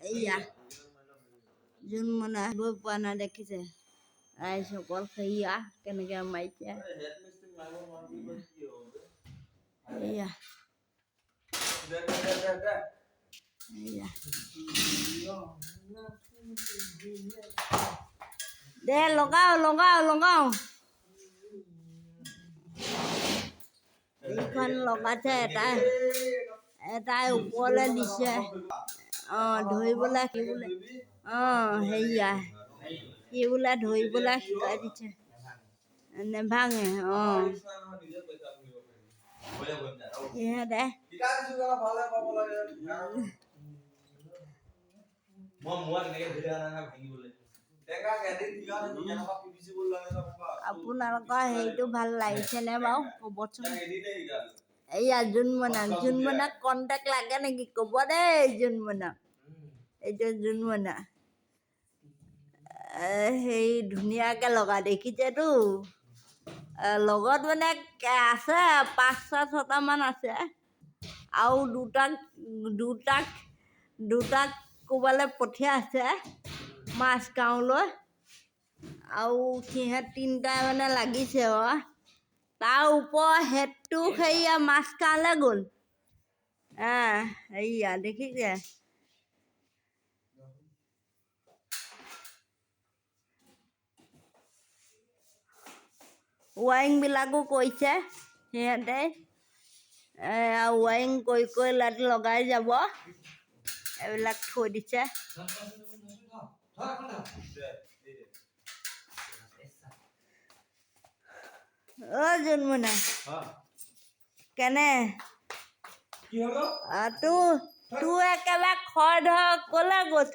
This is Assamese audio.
এইয়া যোন মানে আহিব পৰা নাই দেখিছে ৰাইজসকল সেয়া কেনেকৈ মাৰিছে এইয়া এইয়া দে লগাও লগাও লগাও এইখন লগাইছে এটাই ওপৰলৈ দিছে ধৰিবলৈ সি বোলে সেয়া সি বোলে ধৰিবলৈ শিকাই দিছে নেভাঙে সিহঁতে আপোনালোকৰ হেৰিটো ভাল লাগিছেনে বাৰু ক'বচোন এইয়া জোনমনাক কণ্টেক্ট লাগে নেকি ক'ব দেই জোনমনাক এইটো জোনমনা হেৰি ধুনীয়াকৈ লগা দেখিছেতো লগত মানে আছে 5-6টামান আছে আৰু দুটাক ক'ৰবালৈ পঠিয়াই আছে মাছ গাঁৱলৈ আৰু সিহঁত 3টাই মানে লাগিছে তাৰ ওপৰৰ হেডটো সেয়া মাছ গাঁৱলৈ গ'ল সেয়া দেখিছে ৱাইৰিংবিলাকো কৰিছে সিহঁতে ৱাইৰিং কৰি লাইট লগাই যাব এইবিলাক থৈ দিছে জোনমনা কেনে তোৰ একেবাৰে খৰ ধৰ ক'লৈ গৈছ